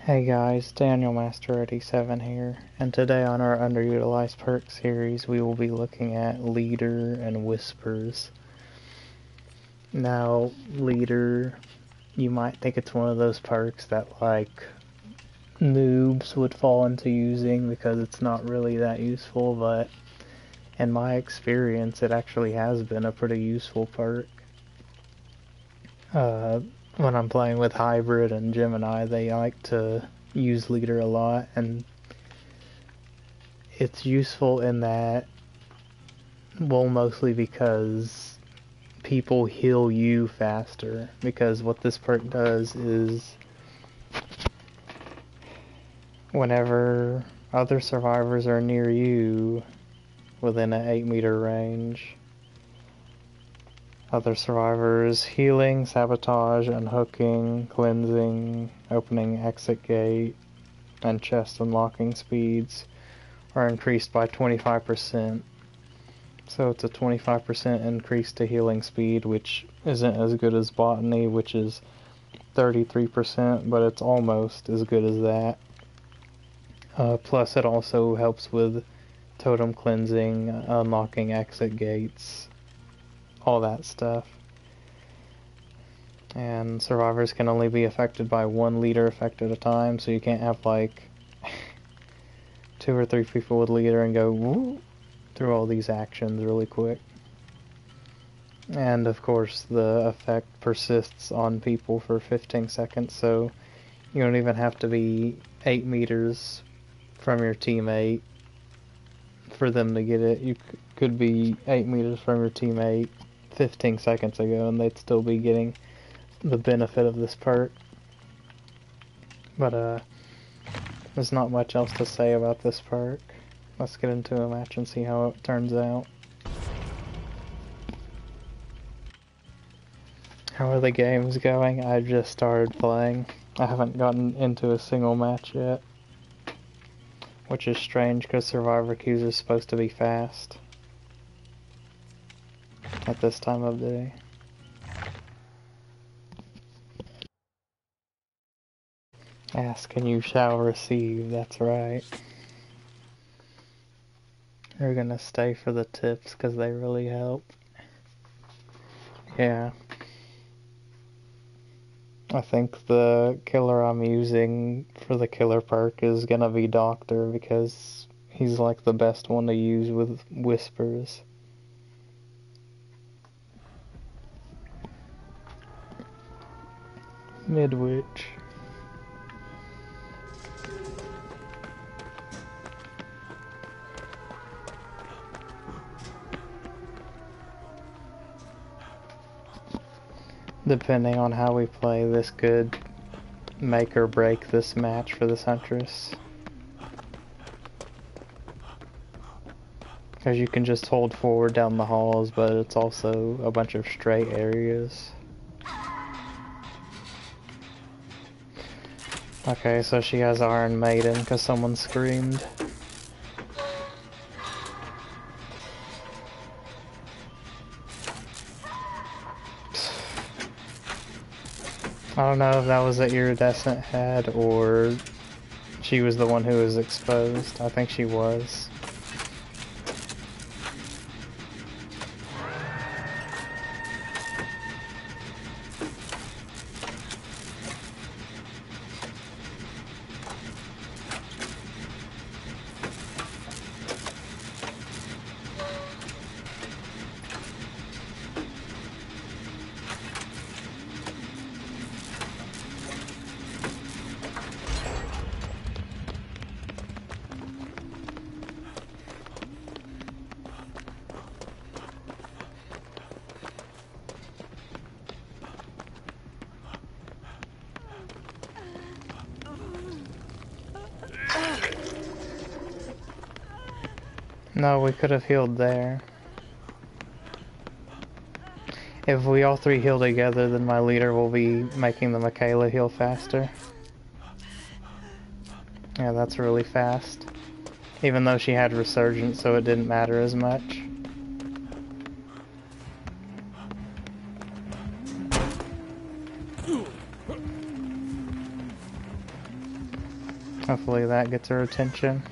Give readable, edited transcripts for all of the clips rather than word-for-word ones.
Hey guys, Daniel Master 87 here, and today on our underutilized perk series we will be looking at Leader and Whispers. Now, Leader, you might think it's one of those perks that like noobs would fall into using because it's not really that useful, but in my experience it actually has been a pretty useful perk. When I'm playing with Hybrid and Gemini, they like to use Leader a lot, and it's useful in that, well, mostly because people heal you faster, because what this perk does is whenever other survivors are near you within an 8-meter range, other survivors healing, sabotage, unhooking, cleansing, opening exit gate, and chest unlocking speeds are increased by 25%. So it's a 25% increase to healing speed, which isn't as good as botany, which is 33%, but it's almost as good as that. Plus it also helps with totem cleansing, unlocking exit gates, all that stuff. And survivors can only be affected by one leader effect at a time, so you can't have like 2 or 3 people with leader and go woo through all these actions really quick. And of course the effect persists on people for 15 seconds, so you don't even have to be 8 meters from your teammate for them to get it. You could be 8 meters from your teammate 15 seconds ago and they'd still be getting the benefit of this perk. But there's not much else to say about this perk. Let's get into a match and see how it turns out. How are the games going? I just started playing. I haven't gotten into a single match yet, which is strange because Survivor queues are supposed to be fast at this time of day. Ask and you shall receive, that's right. You're gonna stay for the tips because they really help. Yeah. I think the killer I'm using for the killer perk is gonna be Doctor, because he's like the best one to use with Whispers. Midwich. Depending on how we play, this could make or break this match for this Huntress. Because you can just hold forward down the halls, but it's also a bunch of straight areas. Okay, so she has Iron Maiden because someone screamed. I don't know if that was an iridescent head or she was the one who was exposed. I think she was. No, we could have healed there. If we all three heal together, then my leader will be making the Michaela heal faster. Yeah, that's really fast. Even though she had Resurgence, so it didn't matter as much. Hopefully that gets her attention.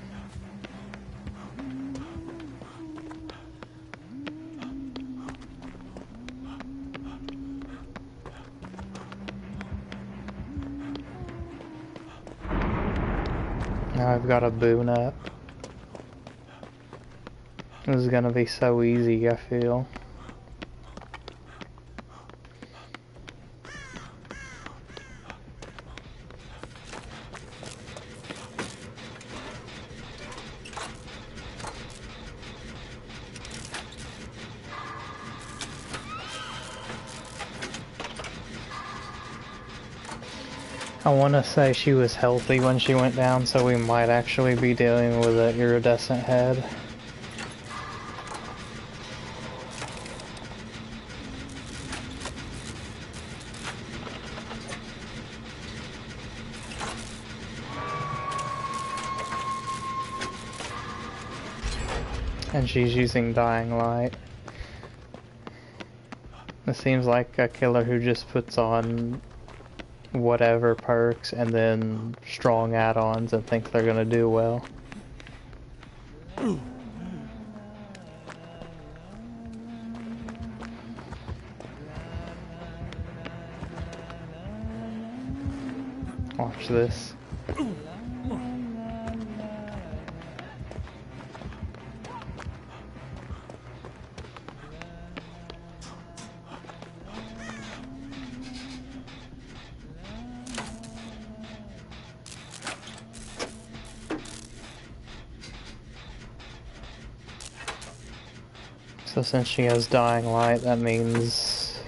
Now I've got a boon up. This is gonna be so easy, I feel. I want to say she was healthy when she went down, so we might actually be dealing with an iridescent head. And she's using Dying Light. It seems like a killer who just puts on whatever perks and then strong add-ons and think they're gonna do well. Watch this. So since she has Dying Light, that means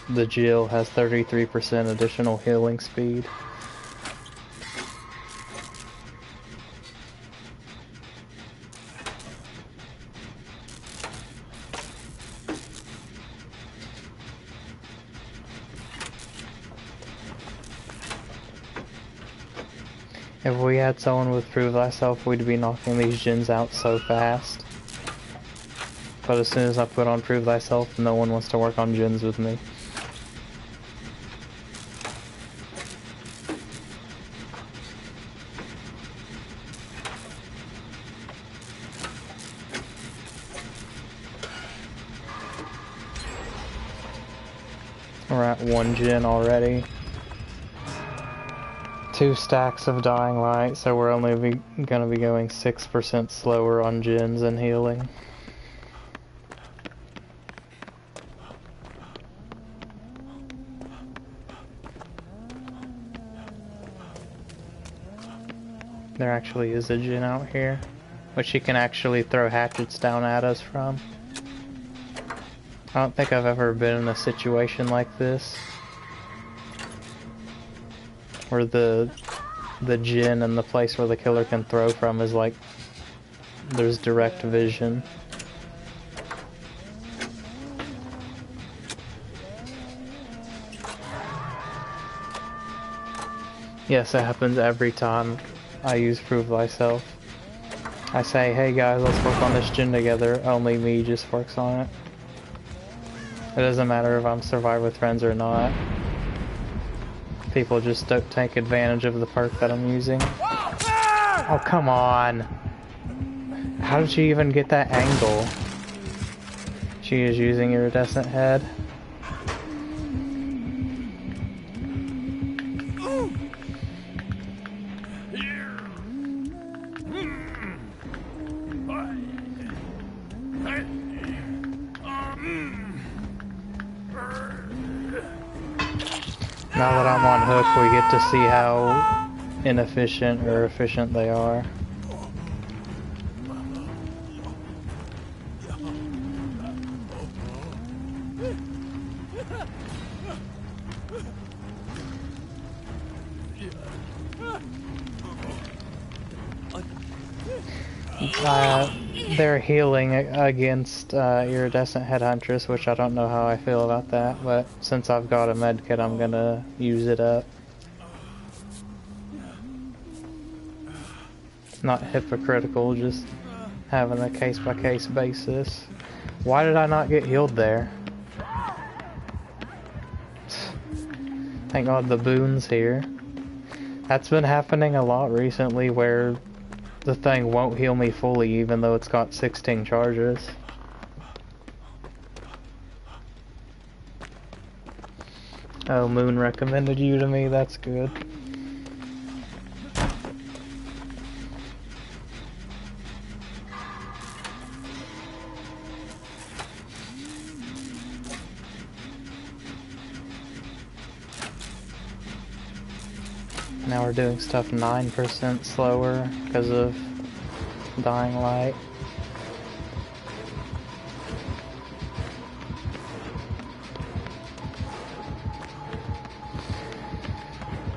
the Jill has 33% additional healing speed. If we had someone with Prove Thyself, we'd be knocking these gens out so fast. But as soon as I put on Prove Thyself, no one wants to work on gens with me. We're at 1 gen already. 2 stacks of Dying Light, so we're only gonna be going 6% slower on gens and healing. There actually is a gen out here, which she can actually throw hatchets down at us from. I don't think I've ever been in a situation like this, where the gen and the place where the killer can throw from is like, there's direct vision. Yes, it happens every time I use Prove Thyself. I say, hey guys, let's work on this gen together. Only me just works on it. It doesn't matter if I'm Survive with Friends or not. People just don't take advantage of the perk that I'm using. Oh, come on! How did she even get that angle? She is using Iridescent Head. Now that I'm on hook, we get to see how inefficient or efficient they are. They're healing against Iridescent Headhuntress, which I don't know how I feel about that, but since I've got a medkit, I'm gonna use it up. Not hypocritical, just having a case-by-case basis. Why did I not get healed there? Thank God the boon's here. That's been happening a lot recently where the thing won't heal me fully even though it's got 16 charges. Oh, Moon recommended you to me, that's good. Now we're doing stuff 9% slower because of dying light.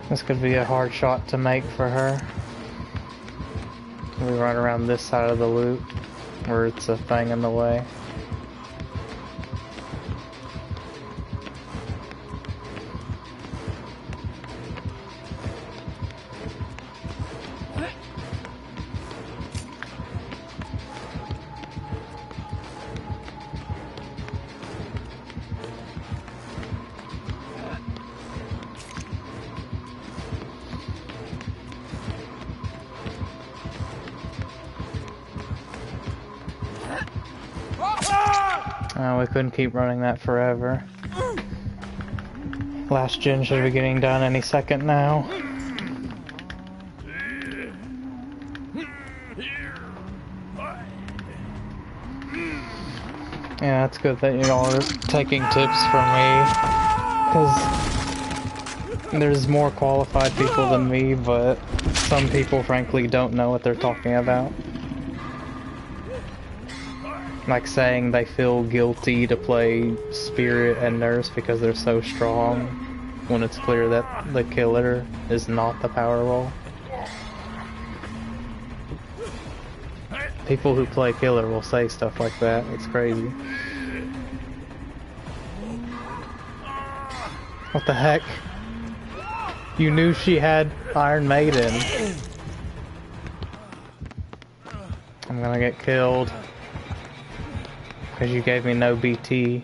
This could be a hard shot to make for her. We run around this side of the loop where it's a thing in the way. We couldn't keep running that forever. Last gen should be getting done any second now. Yeah, it's good that you all are taking tips from me, because there's more qualified people than me, but some people frankly don't know what they're talking about. Like saying they feel guilty to play Spirit and Nurse because they're so strong, when it's clear that the killer is not the power role. People who play killer will say stuff like that, it's crazy. What the heck? You knew she had Iron Maiden. I'm gonna get killed. Because you gave me no BT.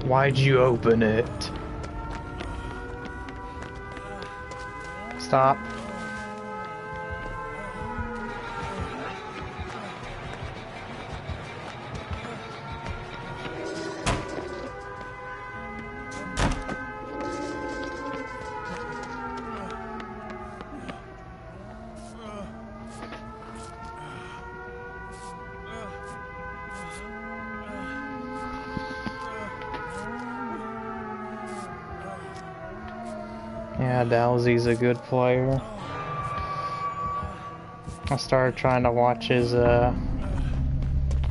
Why'd you open it? Stop. Yeah, Dowsey's a good player. I started trying to watch his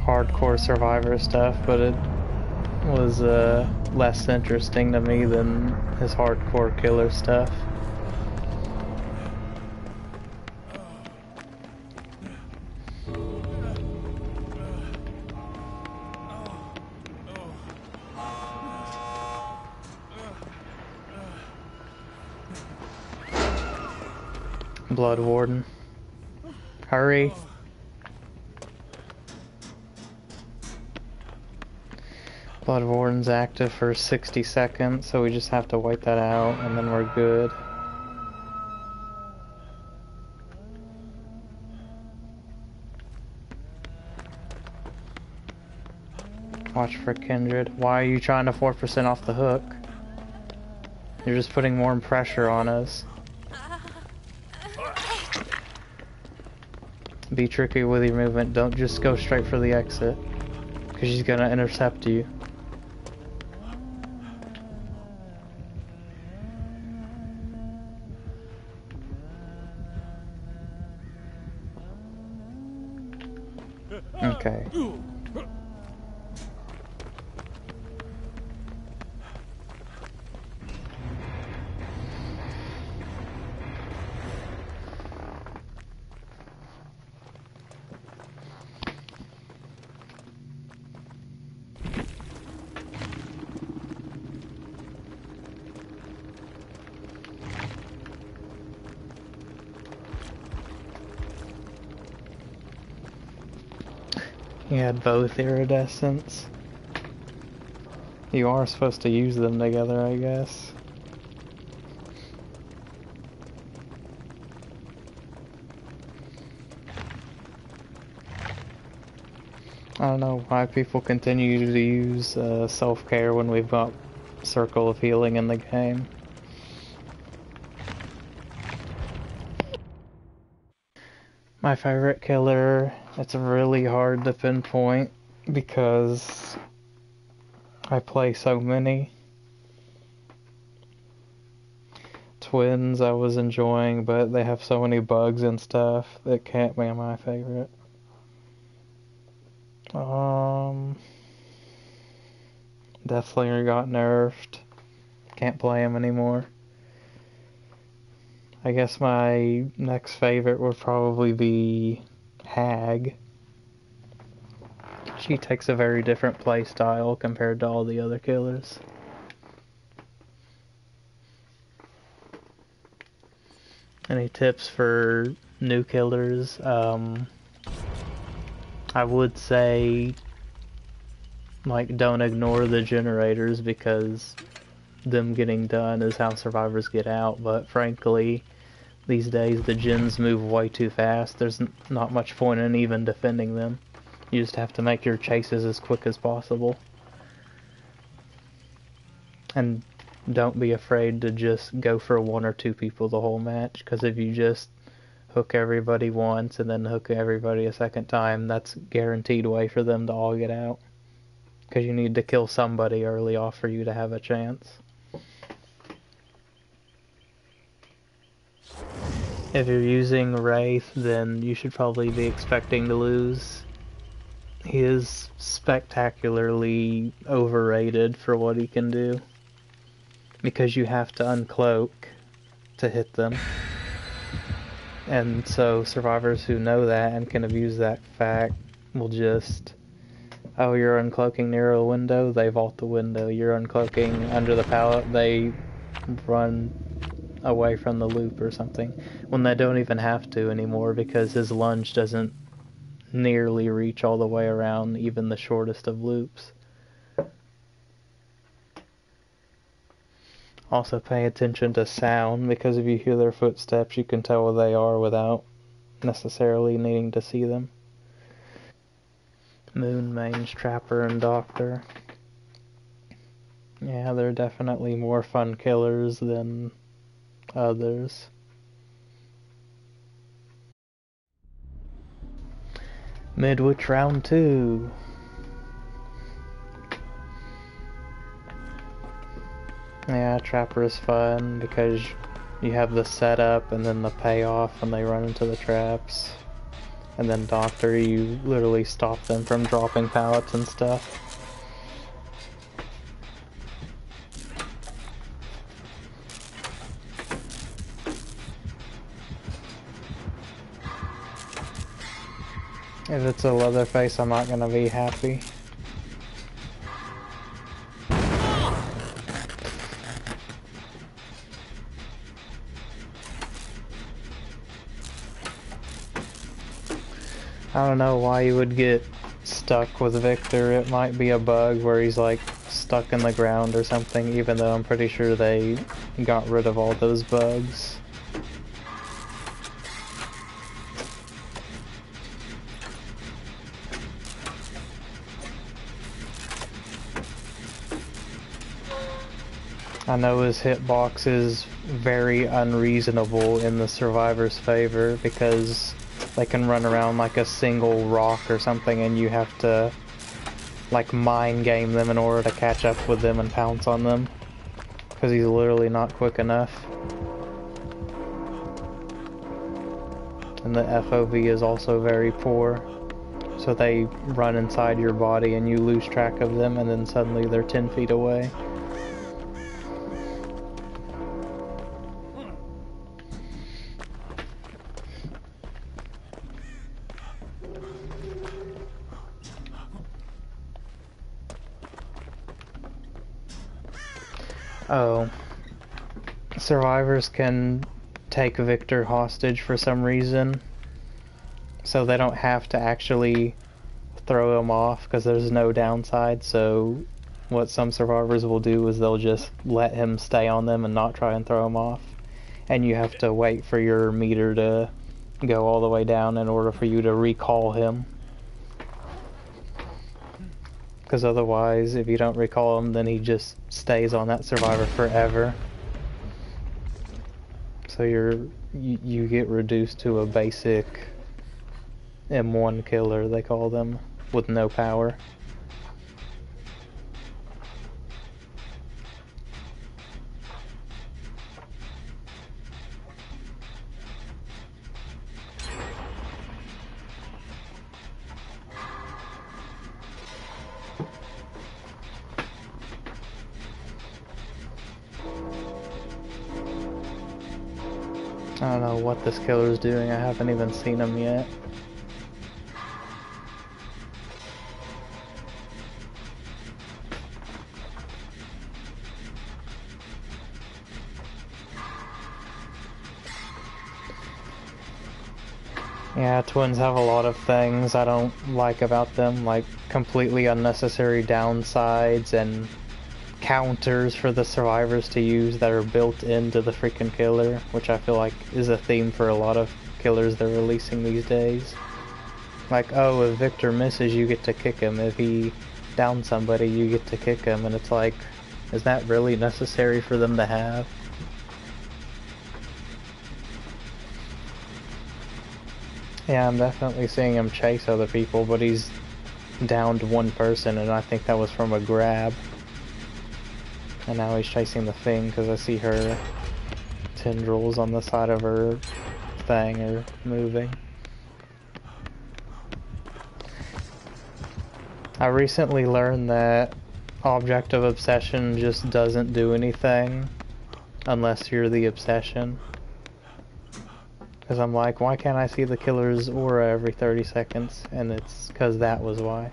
hardcore survivor stuff, but it was less interesting to me than his hardcore killer stuff. Blood Warden. Hurry. Blood Warden's active for 60 seconds, so we just have to wait that out and then we're good. Watch for Kindred. Why are you trying to 4% off the hook? You're just putting more pressure on us. Be tricky with your movement. Don't just go straight for the exit, because she's gonna intercept you. Okay. He had both iridescence. You are supposed to use them together, I guess. I don't know why people continue to use self-care when we've got Circle of Healing in the game. My favorite killer, it's really hard to pinpoint because I play so many. Twins I was enjoying, but they have so many bugs and stuff that can't be my favorite. Deathslinger got nerfed. Can't play him anymore. I guess my next favorite would probably be Hag. She takes a very different play style compared to all the other killers. Any tips for new killers? I would say, like, don't ignore the generators because them getting done is how survivors get out, but frankly, these days the gens move way too fast. There's not much point in even defending them. You just have to make your chases as quick as possible. And don't be afraid to just go for one or two people the whole match, because if you just hook everybody once and then hook everybody a second time, that's guaranteed way for them to all get out. Because you need to kill somebody early off for you to have a chance. If you're using Wraith, then you should probably be expecting to lose. He is spectacularly overrated for what he can do. Because you have to uncloak to hit them. And so survivors who know that and can abuse that fact will just, oh, you're uncloaking near a window, they vault the window. You're uncloaking under the pallet, they run away from the loop or something. When they don't even have to anymore because his lunge doesn't nearly reach all the way around even the shortest of loops. Also pay attention to sound, because if you hear their footsteps you can tell where they are without necessarily needing to see them. Moon, Mange, Trapper, and Doctor. Yeah, they're definitely more fun killers than others. Midwich round 2. Yeah, Trapper is fun because you have the setup and then the payoff when they run into the traps. And then Doctor, you literally stop them from dropping pallets and stuff. If it's a Leatherface, I'm not gonna be happy. I don't know why you would get stuck with Victor. It might be a bug where he's like stuck in the ground or something, even though I'm pretty sure they got rid of all those bugs. I know his hitbox is very unreasonable in the survivor's favor because they can run around like a single rock or something and you have to like mind game them in order to catch up with them and pounce on them because he's literally not quick enough. And the FOV is also very poor, so they run inside your body and you lose track of them and then suddenly they're 10 feet away. Oh, survivors can take Victor hostage for some reason, so they don't have to actually throw him off because there's no downside, so what some survivors will do is they'll just let him stay on them and not try and throw him off. And you have to wait for your meter to go all the way down in order for you to recall him. Because otherwise, if you don't recall him, then he just stays on that survivor forever. So you get reduced to a basic M1 killer, they call them, with no power. I don't know what this killer's doing, I haven't even seen him yet. Yeah, twins have a lot of things I don't like about them, like completely unnecessary downsides and counters for the survivors to use that are built into the freaking killer, which I feel like is a theme for a lot of killers they're releasing these days. Like, oh, if Victor misses, you get to kick him. If he downs somebody, you get to kick him. And it's like, is that really necessary for them to have? Yeah, I'm definitely seeing him chase other people, but he's downed one person, and I think that was from a grab. And now he's chasing the thing because I see her tendrils on the side of her thing are moving. I recently learned that object of obsession just doesn't do anything unless you're the obsession. Because I'm like, why can't I see the killer's aura every 30 seconds? And it's because that was why.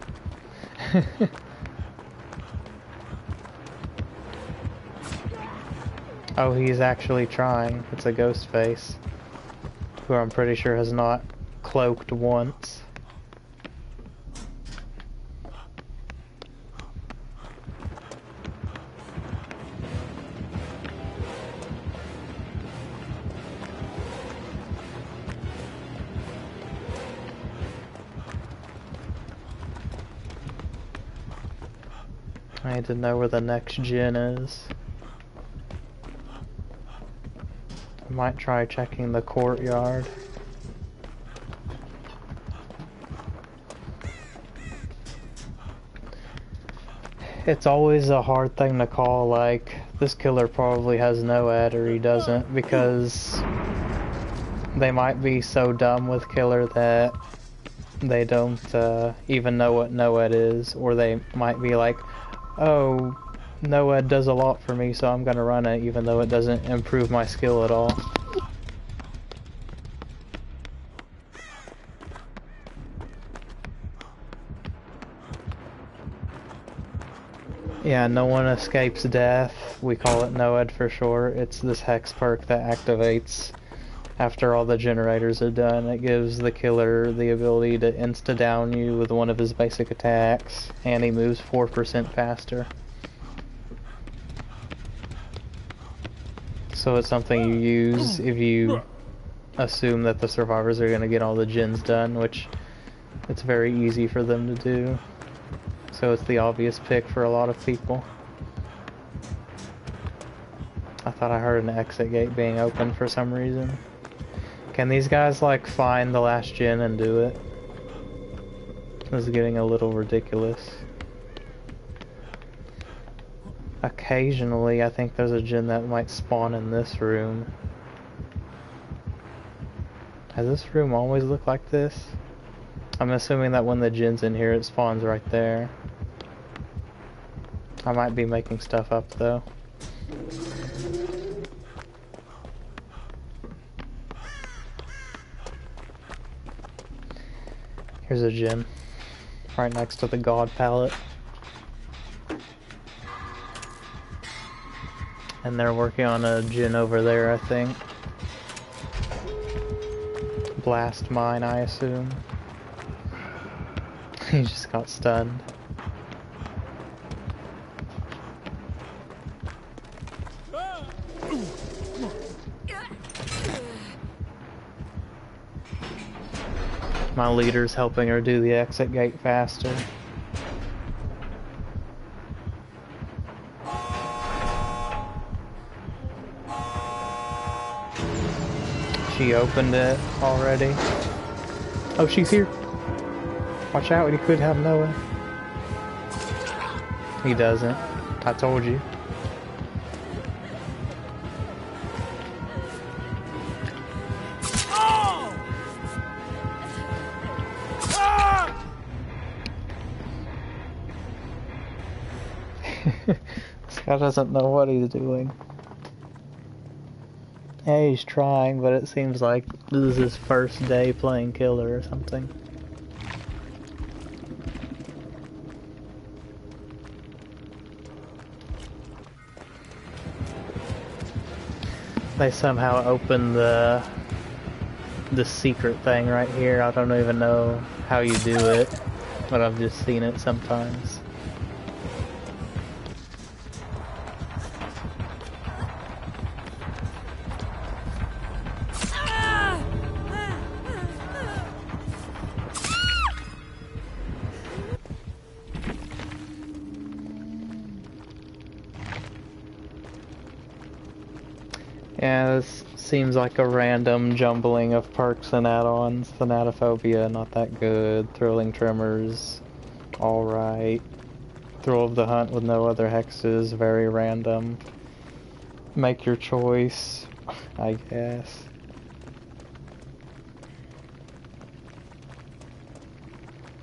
Oh, he's actually trying. It's a ghost face, who I'm pretty sure has not cloaked once. I need to know where the next gen is. I might try checking the courtyard. It's always a hard thing to call, like, this killer probably has NOED or he doesn't, because they might be so dumb with killer that they don't even know what NOED is, or they might be like, oh, NOED does a lot for me, so I'm gonna run it even though it doesn't improve my skill at all. Yeah, no one escapes death. We call it NOED for short. It's this hex perk that activates after all the generators are done. It gives the killer the ability to insta-down you with one of his basic attacks, and he moves 4% faster. So it's something you use if you assume that the survivors are going to get all the gens done, which it's very easy for them to do. So it's the obvious pick for a lot of people. I thought I heard an exit gate being open for some reason. Can these guys like find the last gen and do it? This is getting a little ridiculous. Occasionally, I think there's a gen that might spawn in this room. Has this room always looked like this? I'm assuming that when the gen's in here, it spawns right there. I might be making stuff up, though. Here's a gen. Right next to the god palette. And they're working on a gen over there, I think. Blast mine, I assume. He just got stunned. My leader's helping her do the exit gate faster. She opened it already. Oh, she's here. Watch out, he could have Noah. He doesn't. I told you. This guy doesn't know what he's doing. Yeah, he's trying, but it seems like this is his first day playing killer or something. They somehow opened the secret thing right here. I don't even know how you do it, but I've just seen it sometimes. Yeah, this seems like a random jumbling of perks and add-ons. Thanatophobia, not that good. Thrilling Tremors, alright. Thrill of the Hunt with no other hexes, very random. Make your choice, I guess.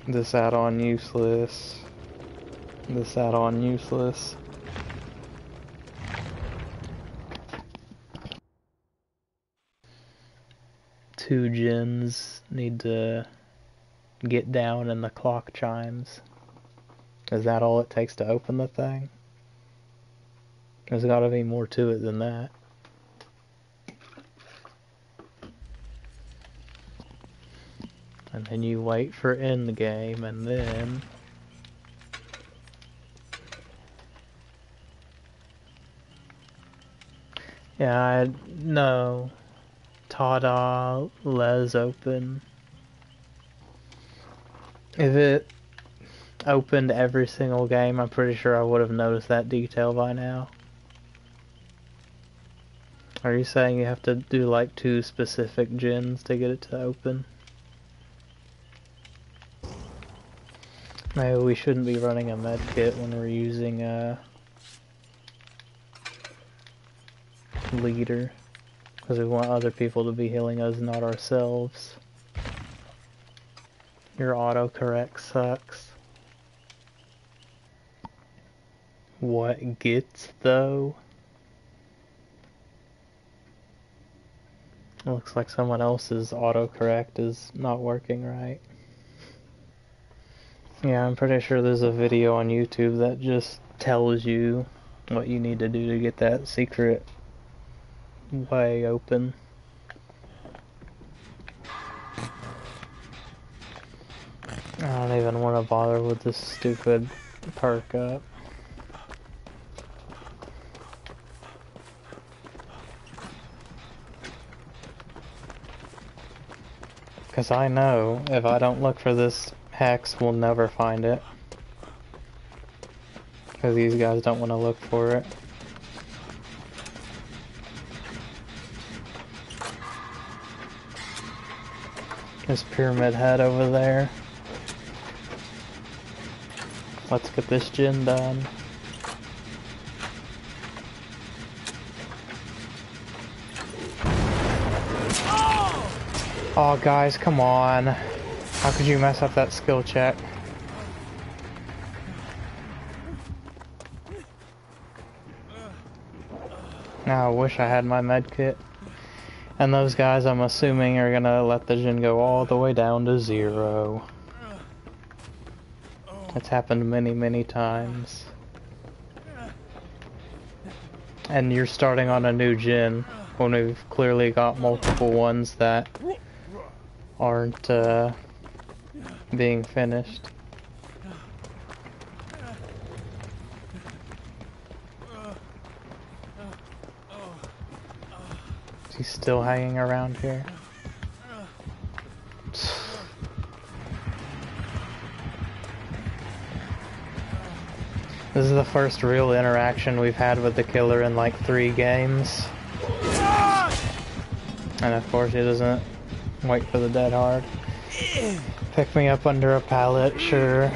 This add-on useless. This add-on useless. Two gens need to get down and the clock chimes. Is that all it takes to open the thing? There's gotta be more to it than that. And then you wait for endgame, and then... Yeah, no. Ta-da, les open. If it opened every single game, I'm pretty sure I would have noticed that detail by now. Are you saying you have to do like 2 specific gens to get it to open? Maybe we shouldn't be running a med kit when we're using a leader. Because we want other people to be healing us, not ourselves. Your autocorrect sucks. What gets, though? It looks like someone else's autocorrect is not working right. Yeah, I'm pretty sure there's a video on YouTube that just tells you what you need to do to get that secret way open. I don't even want to bother with this stupid perk up. Because I know if I don't look for this hex, we'll never find it. Because these guys don't want to look for it. This pyramid head over there. Let's get this gen done. Oh guys, come on. How could you mess up that skill check? Now I wish I had my med kit. And those guys, I'm assuming, are gonna let the gen go all the way down to 0. It's happened many, many times. And you're starting on a new gen when we've clearly got multiple ones that aren't being finished. He's still hanging around here. This is the first real interaction we've had with the killer in like 3 games. And of course he doesn't wait for the dead hard. Pick me up under a pallet, sure.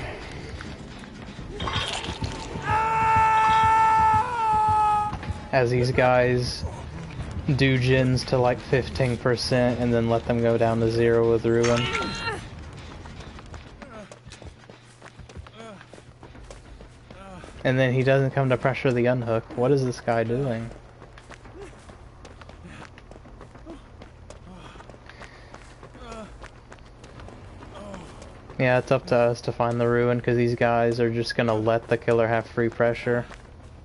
As these guys do gens to like 15% and then let them go down to 0 with Ruin. And then he doesn't come to pressure the unhook. What is this guy doing? Yeah, it's up to us to find the Ruin because these guys are just gonna let the killer have free pressure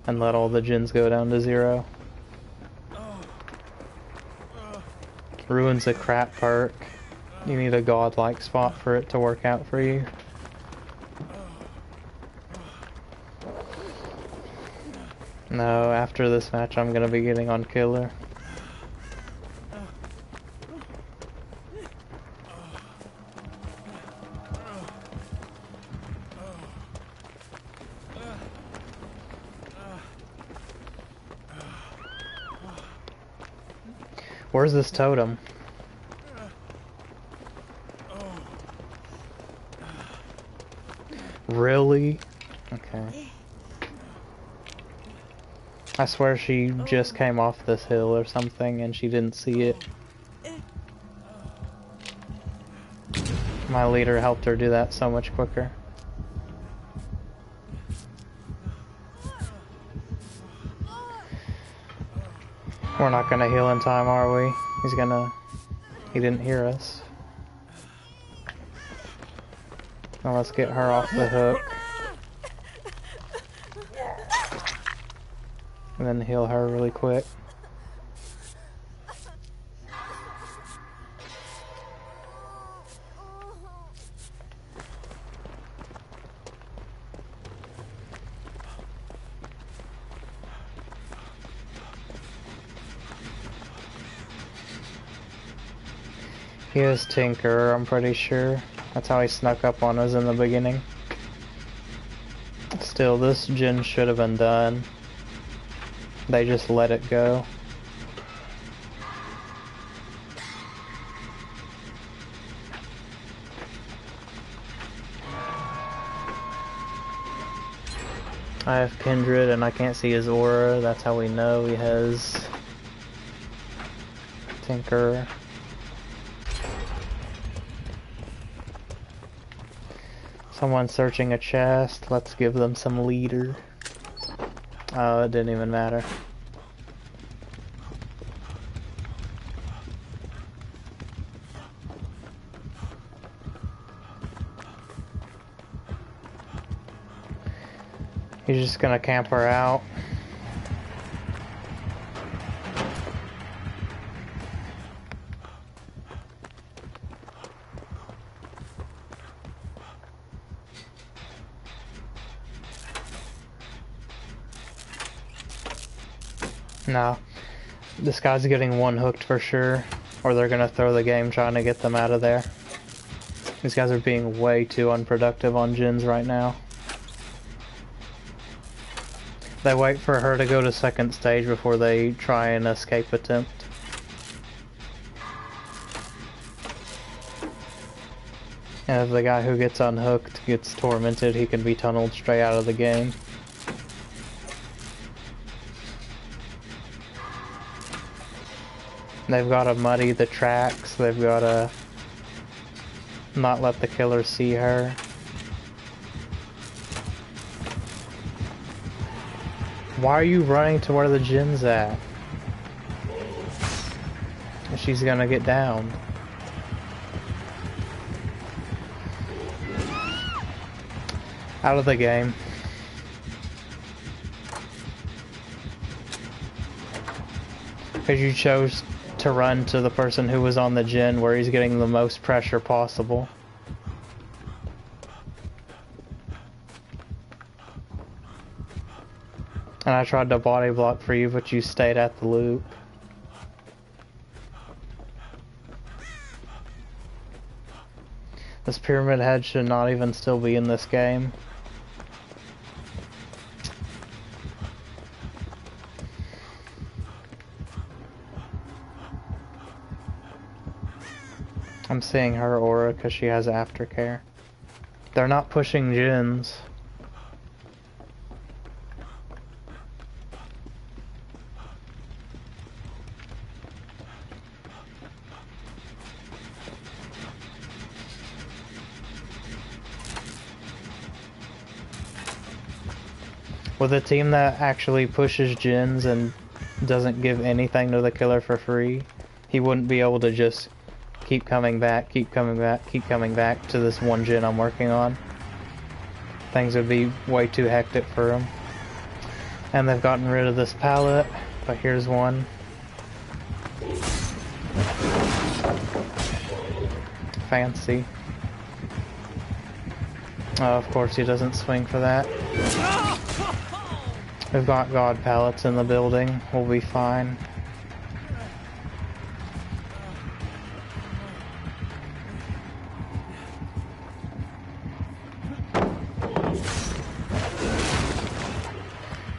and let all the gens go down to 0. Ruin's a crap perk. You need a godlike spot for it to work out for you. No, after this match I'm gonna be getting on killer. Where's this totem? Really? Okay. I swear she just came off this hill or something and she didn't see it. My leader helped her do that so much quicker. We're not gonna heal in time, are we? He didn't hear us. Now let's get her off the hook. And then heal her really quick. He is Tinker, I'm pretty sure. That's how he snuck up on us in the beginning. Still, this gen should have been done. They just let it go. I have Kindred and I can't see his aura. That's how we know he has Tinker. Someone's searching a chest. Let's give them some leader. Oh, it didn't even matter. He's just gonna camp her out. No, this guy's getting one hooked for sure, or they're gonna throw the game trying to get them out of there. These guys are being way too unproductive on gens right now. They wait for her to go to second stage before they try an escape attempt. And if the guy who gets unhooked gets tormented, he can be tunneled straight out of the game. They've got to muddy the tracks, they've got to not let the killer see her. Why are you running to where the gen's at? She's gonna get down. Out of the game. Because you chose to run to the person who was on the gen where he's getting the most pressure possible. And I tried to body block for you, but you stayed at the loop. This pyramid head should not even still be in this game. I'm seeing her aura because she has aftercare. They're not pushing gens. With a team that actually pushes gens and doesn't give anything to the killer for free, he wouldn't be able to just keep coming back, keep coming back, keep coming back to this one gen I'm working on. Things would be way too hectic for him. And they've gotten rid of this pallet, but here's one. Fancy. Oh, of course he doesn't swing for that. We've got God pallets in the building. We'll be fine.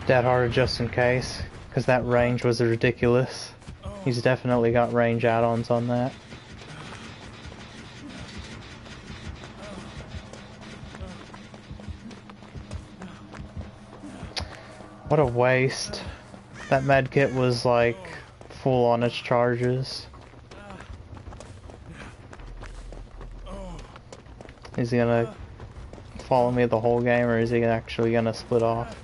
Dead hard just in case, because that range was ridiculous. He's definitely got range add-ons on that. What a waste. That medkit was like full on its charges. Is he gonna follow me the whole game, or is he actually gonna split off?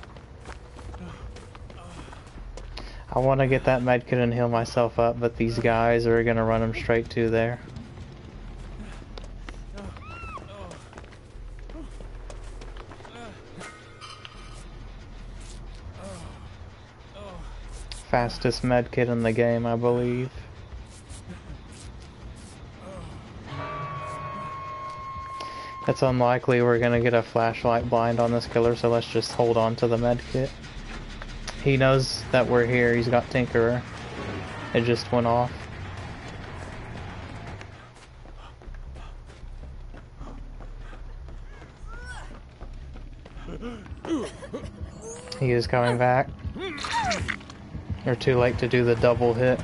I want to get that medkit and heal myself up, but these guys are gonna run him straight to there. Fastest medkit in the game, I believe. It's unlikely we're gonna get a flashlight blind on this killer, so let's just hold on to the medkit. He knows that we're here. He's got Tinkerer. It just went off. He is coming back. You're too late to do the double hit.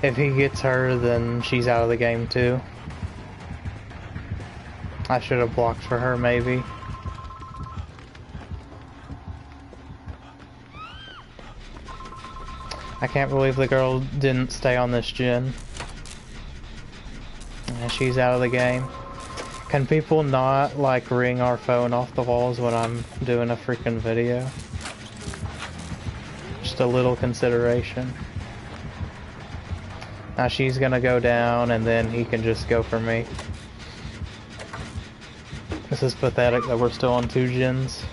If he gets her, then she's out of the game too. I should have blocked for her, maybe. I can't believe the girl didn't stay on this gen. And she's out of the game. Can people not, like, ring our phone off the walls when I'm doing a freaking video? Just a little consideration. Now she's gonna go down, and then he can just go for me. This is pathetic that we're still on 2 gens.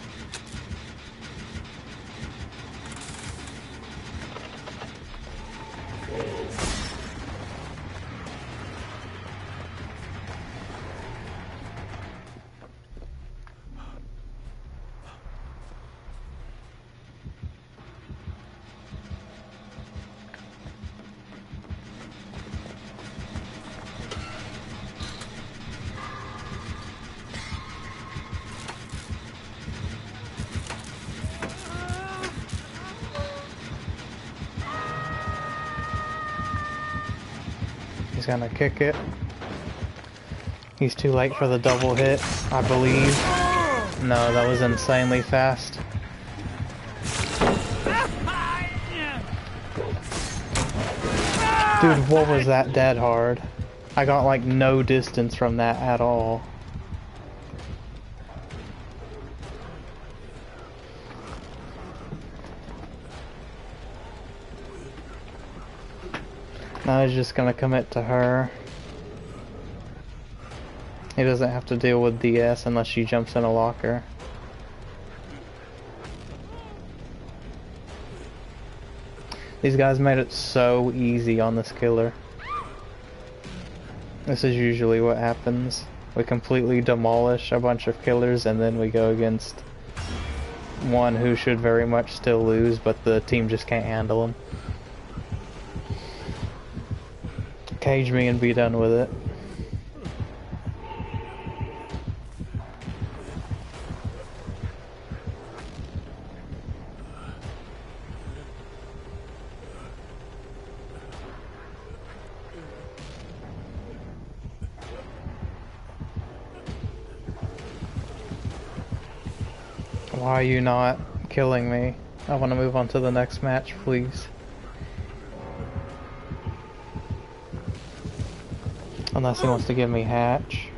He's gonna kick it. He's too late for the double hit, I believe. No, that was insanely fast. Dude, what was that dead hard? I got like no distance from that at all. Now he's just gonna commit to her. He doesn't have to deal with DS unless she jumps in a locker. These guys made it so easy on this killer. This is usually what happens. We completely demolish a bunch of killers and then we go against one who should very much still lose, but the team just can't handle him. Cage me and be done with it. Why are you not killing me? I want to move on to the next match, please. Unless he wants to give me hatch.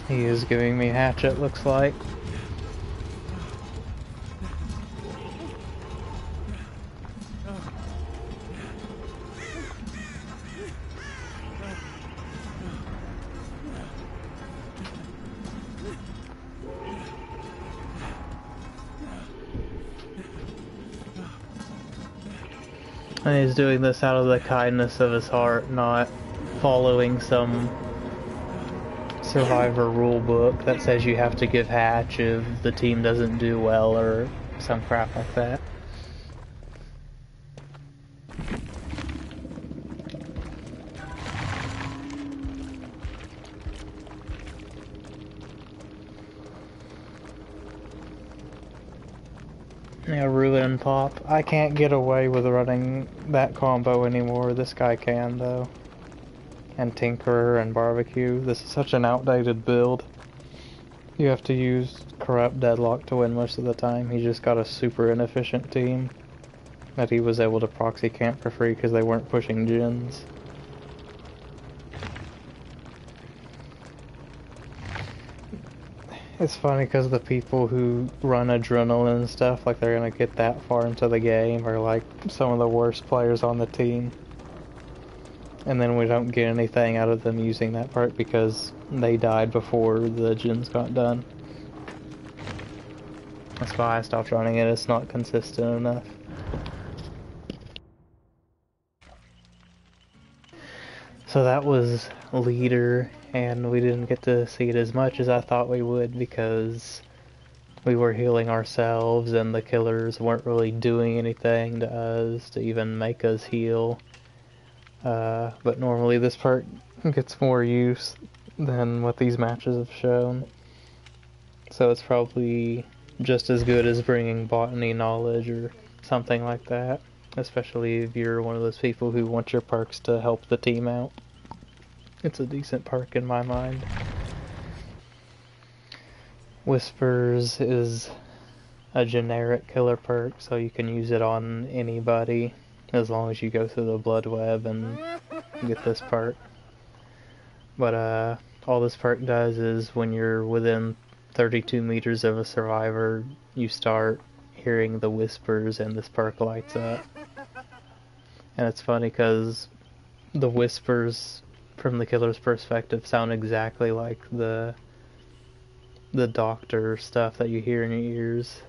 He is giving me hatch, it looks like. And he's doing this out of the kindness of his heart, not following some Survivor rule book that says you have to give hatch if the team doesn't do well or some crap like that. Yeah, Ruin Pop. I can't get away with running that combo anymore. This guy can, though. And Tinkerer and Barbecue. This is such an outdated build. You have to use Corrupt Deadlock to win most of the time. He just got a super inefficient team that he was able to proxy camp for free because they weren't pushing gens. It's funny because the people who run Adrenaline and stuff, like they're gonna get that far into the game, are like some of the worst players on the team. And then we don't get anything out of them using that part because they died before the gens got done. That's why I stopped running it, it's not consistent enough. So that was Leader, and we didn't get to see it as much as I thought we would because we were healing ourselves and the killers weren't really doing anything to us to even make us heal. But normally this part gets more use than what these matches have shown. So it's probably just as good as bringing botany knowledge or something like that. Especially if you're one of those people who want your perks to help the team out. It's a decent perk in my mind. Whispers is a generic killer perk, so you can use it on anybody as long as you go through the blood web and get this perk. But all this perk does is when you're within 32 meters of a survivor, you start hearing the whispers and this perk lights up. And it's funny because the whispers from the killer's perspective sound exactly like the doctor stuff that you hear in your ears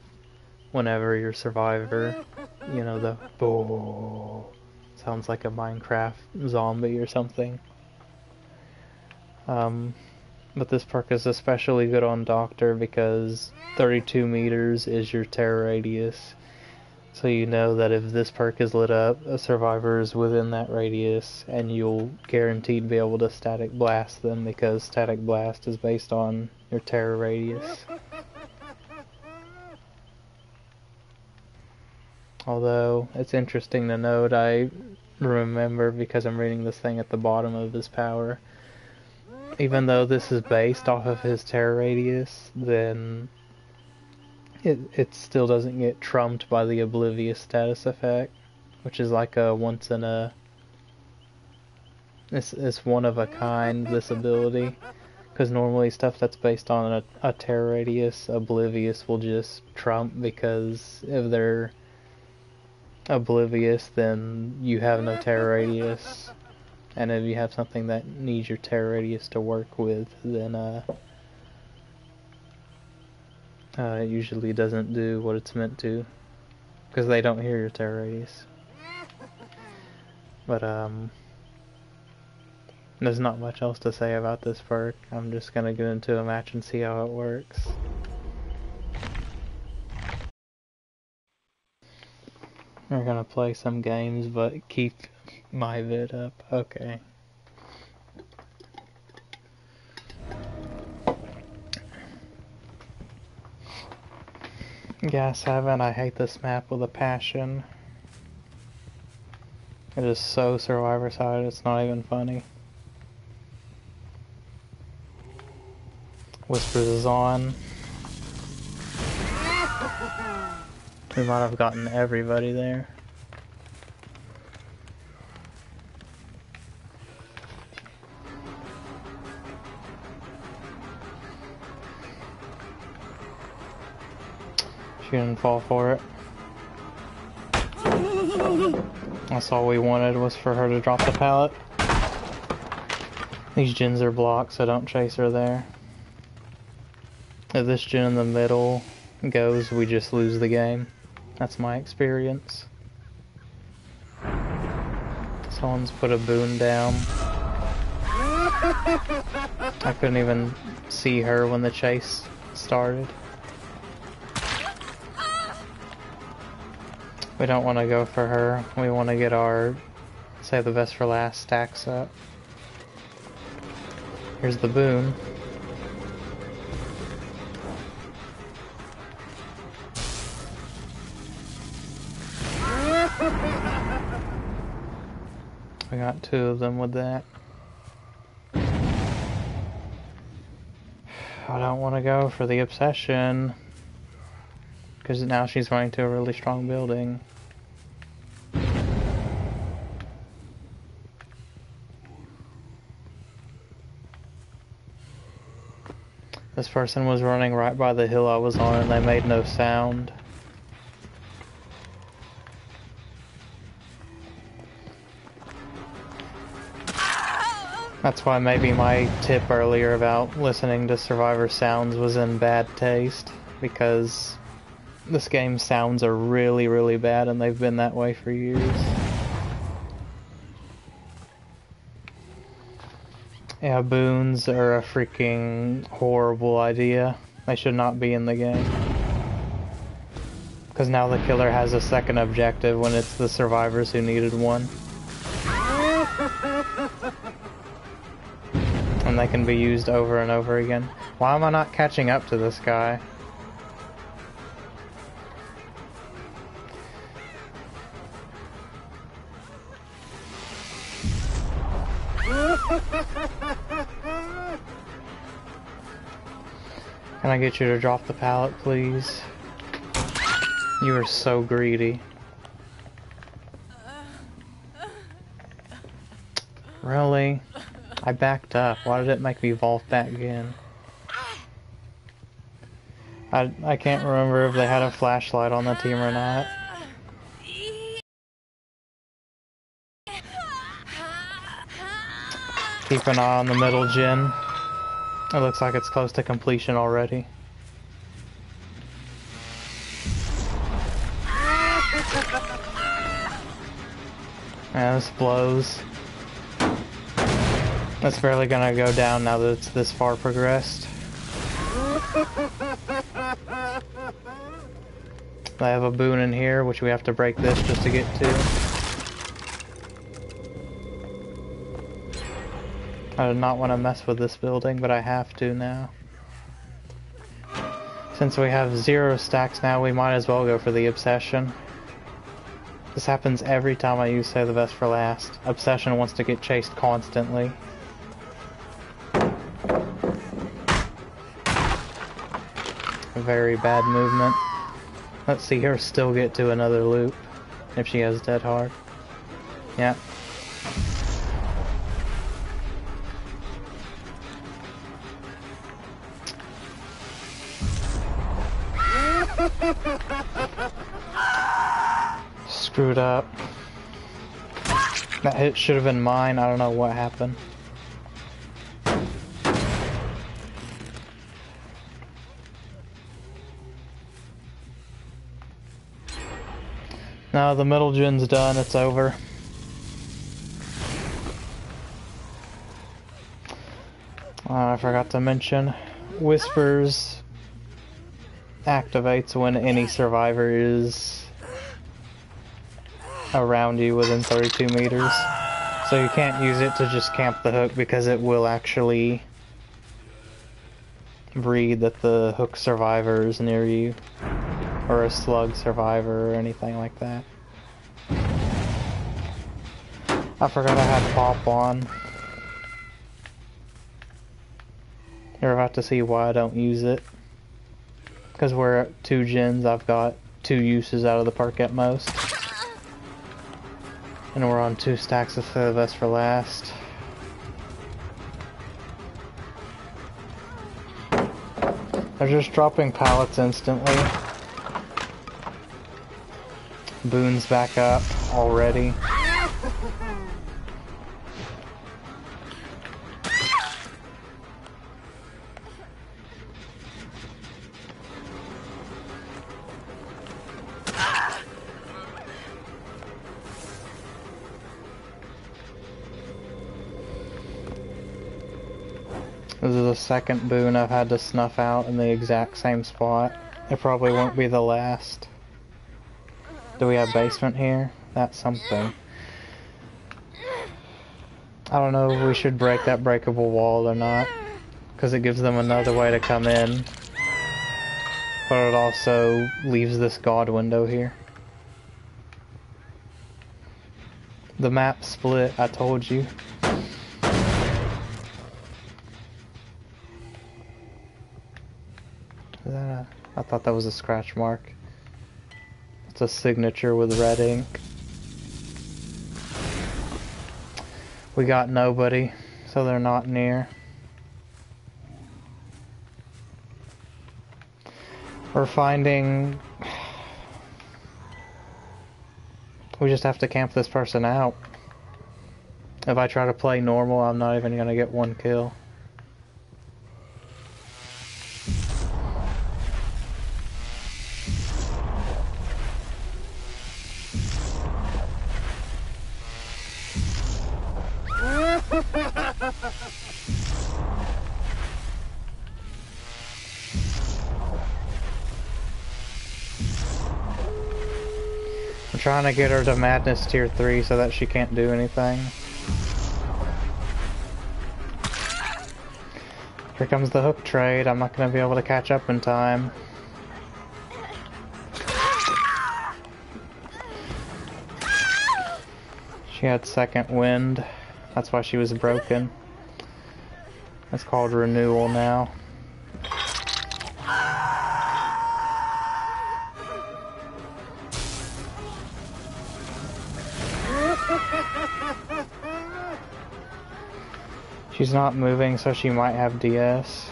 whenever you're survivor. You know, the boo sounds like a Minecraft zombie or something. But this perk is especially good on Doctor because 32 meters is your terror radius. So you know that if this perk is lit up, a survivor is within that radius, and you'll guaranteed be able to static blast them because static blast is based on your terror radius. Although, it's interesting to note, I remember because I'm reading this thing at the bottom of his power, even though this is based off of his terror radius, then it still doesn't get trumped by the Oblivious status effect, which is like a once in a... It's one of a kind, this ability. Because normally stuff that's based on a terror radius, Oblivious will just trump because if they're Oblivious, then you have no terror radius. And if you have something that needs your terror radius to work with, then it usually doesn't do what it's meant to, because they don't hear your terror radius. But there's not much else to say about this perk. I'm just gonna get into a match and see how it works. We're gonna play some games, but keep my vid up. Okay. Yeah, 7, I hate this map with a passion. It is so Survivor side, it's not even funny. Whispers is on. We might have gotten everybody there. She didn't fall for it. That's all we wanted, was for her to drop the pallet. These gens are blocked, so don't chase her there. If this gen in the middle goes, we just lose the game. That's my experience. Someone's put a boon down. I couldn't even see her when the chase started. We don't want to go for her. We want to get our save the best for last stacks up. Here's the boon. We got 2 of them with that. I don't want to go for the obsession, because now she's going to a really strong building. This person was running right by the hill I was on and they made no sound. That's why maybe my tip earlier about listening to Survivor sounds was in bad taste, because this game's sounds are really, really bad and they've been that way for years. Yeah, boons are a freaking horrible idea. They should not be in the game. Because now the killer has a second objective when it's the survivors who needed one. And they can be used over and over again. Why am I not catching up to this guy? Can I get you to drop the pallet, please? You are so greedy. Really? I backed up. Why did it make me vault back in? I can't remember if they had a flashlight on the team or not. Keep an eye on the middle gen. It looks like it's close to completion already. Yeah, this blows. It's barely gonna go down now that it's this far progressed. I have a boon in here, which we have to break this just to get to. I do not want to mess with this building, but I have to now. Since we have 0 stacks now, we might as well go for the obsession. This happens every time I use Save the Best for Last. Obsession wants to get chased constantly. Very bad movement. Let's see her still get to another loop if she has dead hard. Yeah. Screwed up. That hit should have been mine. I don't know what happened. No, the middle gen's done. It's over. I forgot to mention, Whispers activates when any survivor is around you within 32 meters. So you can't use it to just camp the hook, because it will actually read that the hook survivor is near you. or a slug survivor or anything like that. I forgot I had pop on. You're about to see why I don't use it. Because we're at 2 gens, I've got 2 uses out of the perk at most. And we're on 2 stacks of the Vest for Last. They're just dropping pallets instantly. Boon's back up already. This is the second boon I've had to snuff out in the exact same spot. It probably won't be the last. Do we have basement here? That's something. I don't know if we should break that breakable wall or not, because it gives them another way to come in. But it also leaves this god window here. The map split, I told you. I thought that was a scratch mark. It's a signature with red ink. We got nobody, so they're not near. We're finding... We just have to camp this person out. If I try to play normal, I'm not even gonna get 1 kill. I'm trying to get her to Madness Tier 3 so that she can't do anything. Here comes the hook trade. I'm not going to be able to catch up in time. She had second wind. That's why she was broken. It's called renewal now. She's not moving, so she might have DS.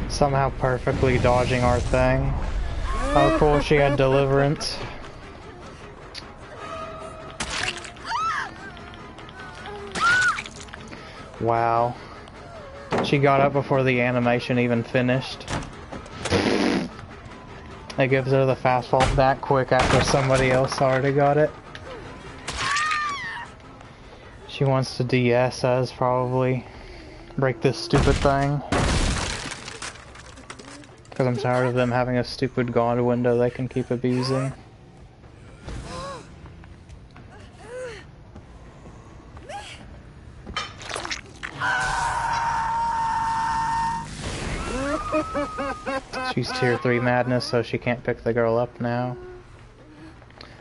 Somehow perfectly dodging our thing. Oh cool, she had deliverance. Wow. She got up before the animation even finished. It gives her the fast fault that quick after somebody else already got it. She wants to DS us, probably. Break this stupid thing. Because I'm tired of them having a stupid god window they can keep abusing. She's tier 3 madness, so she can't pick the girl up now.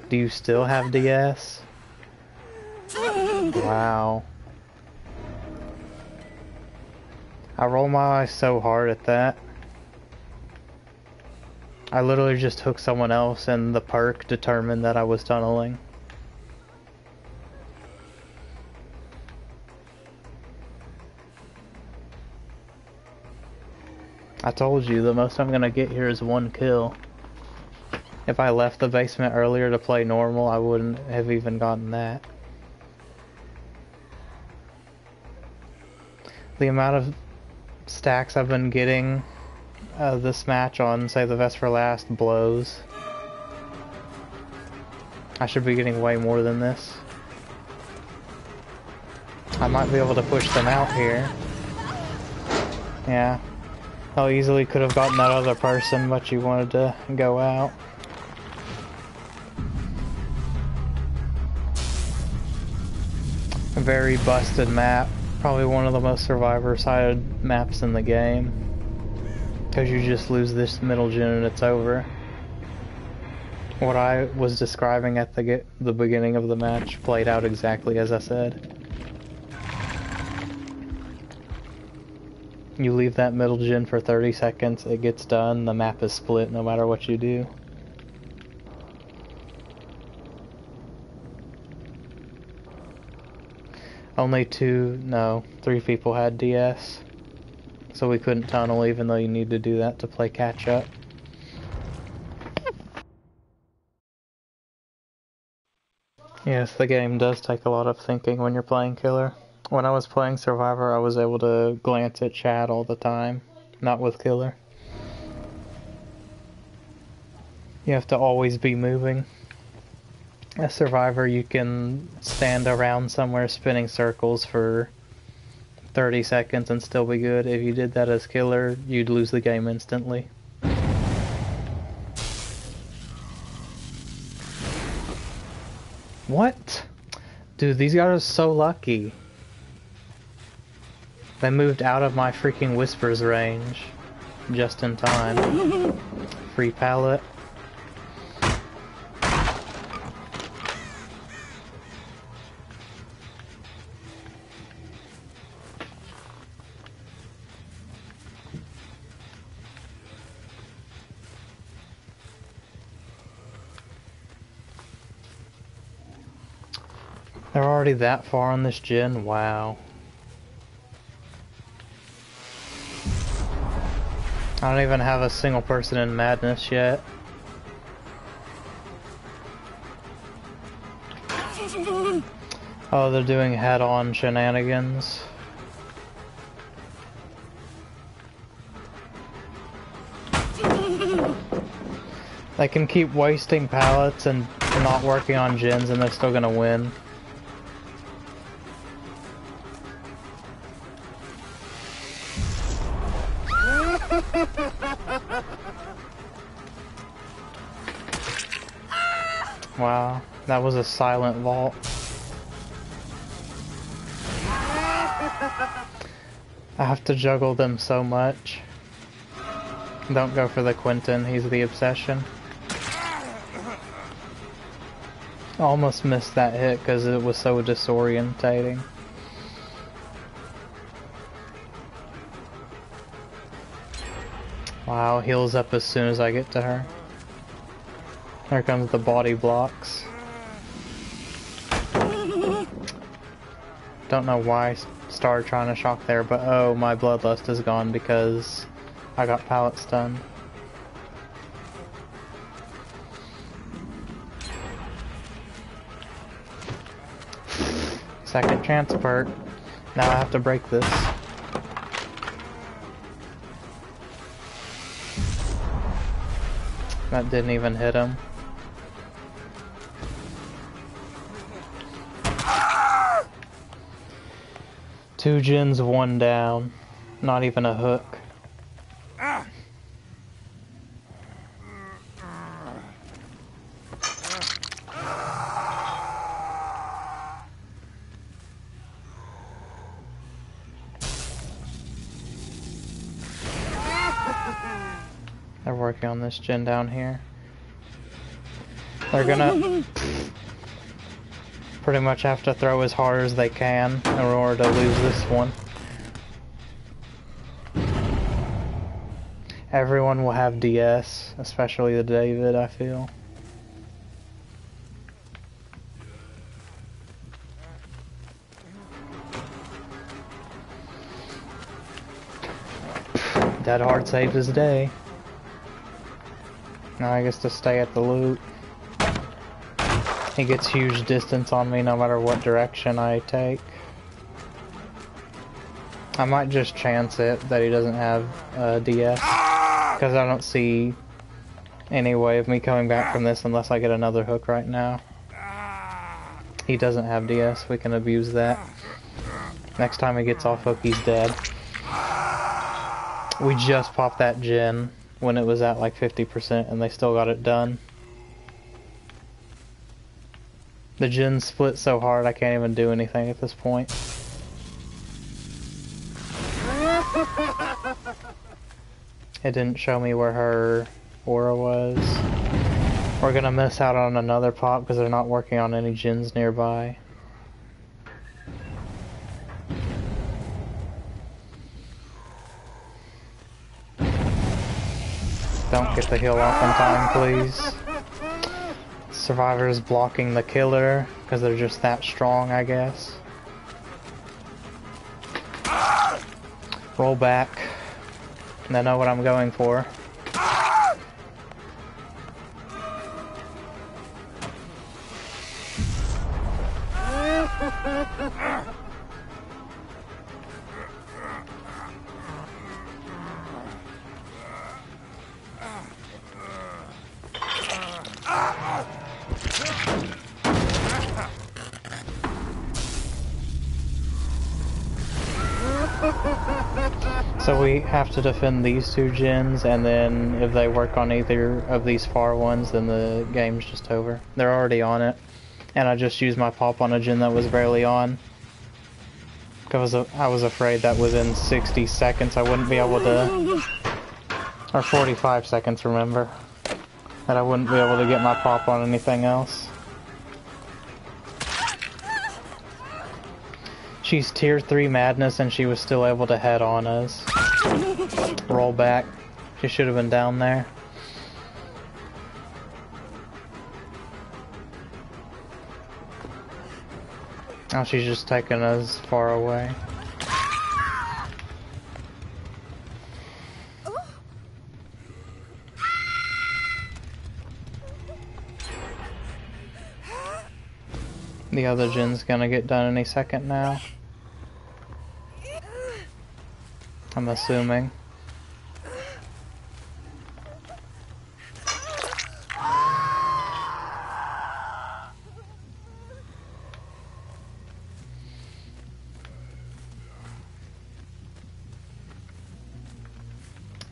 Do you still have DS? Wow. I roll my eyes so hard at that. I literally just hooked someone else and the perk determined that I was tunneling. I told you, the most I'm gonna get here is 1 kill. If I left the basement earlier to play normal, I wouldn't have even gotten that. The amount of stacks I've been getting this match on, say, the Vest for Last blows. I should be getting way more than this. I might be able to push them out here. Yeah. I easily could have gotten that other person, but you wanted to go out. Very busted map. Probably one of the most survivor-sided maps in the game. Because you just lose this middle gen and it's over. What I was describing at the beginning of the match played out exactly as I said. You leave that middle gen for 30 seconds, it gets done, the map is split no matter what you do. Only 3 people had DS. So we couldn't tunnel even though you need to do that to play catch up. Yes, the game does take a lot of thinking when you're playing Killer. When I was playing Survivor, I was able to glance at chat all the time. Not with Killer. You have to always be moving. As Survivor, you can stand around somewhere spinning circles for 30 seconds and still be good. If you did that as Killer, you'd lose the game instantly. What? Dude, these guys are so lucky. They moved out of my freaking Whispers range just in time. Free pallet. They're already that far on this gen? Wow. I don't even have a single person in Madness yet. Oh, they're doing head-on shenanigans. They can keep wasting pallets and not working on gens and they're still gonna win. Wow, that was a silent vault. I have to juggle them so much. Don't go for the Quentin, he's the obsession. Almost missed that hit because it was so disorientating. Wow, heals up as soon as I get to her. Here comes the body blocks. Don't know why I started trying to shock there, but oh, my bloodlust is gone because I got pallet stunned. Second chance perk. Now I have to break this. That didn't even hit him. Two gens, one down. Not even a hook. They're working on this gen down here. They're gonna pretty much have to throw as hard as they can in order to lose this one. Everyone will have DS, especially the David, I feel. Dead Hard saved his day. Now I guess to stay at the loot. He gets huge distance on me no matter what direction I take. I might just chance it that he doesn't have DS. Because I don't see any way of me coming back from this unless I get another hook right now. He doesn't have DS, we can abuse that. Next time he gets off hook, he's dead. We just popped that gen when it was at like 50% and they still got it done. The gen split so hard I can't even do anything at this point. It didn't show me where her aura was. We're gonna miss out on another pop because they're not working on any gens nearby. Don't get the heal off in time, please. Survivor's blocking the killer because they're just that strong, I guess. Roll back. And I know what I'm going for. So we have to defend these two gens, and then if they work on either of these far ones, then the game's just over. They're already on it. And I just used my pop on a gen that was barely on. Because I was afraid that within 60 seconds I wouldn't be able to... Or 45 seconds, remember. That I wouldn't be able to get my pop on anything else. She's tier 3 madness and she was still able to head on us. Roll back. She should have been down there. Now she's just taking us far away. The other gen's gonna get done any second now. I'm assuming.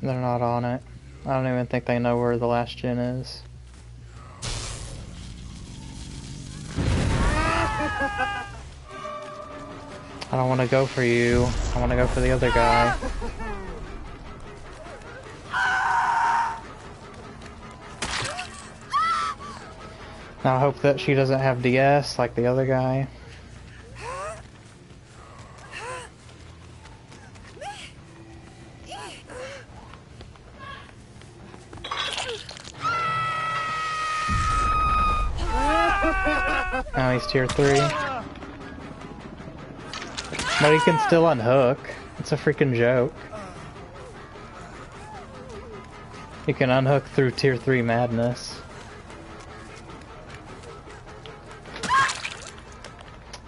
They're not on it. I don't even think they know where the last gen is. I don't want to go for you. I want to go for the other guy. Now I hope that she doesn't have DS like the other guy. Now he's tier 3. But he can still unhook. It's a freaking joke. He can unhook through tier 3 madness.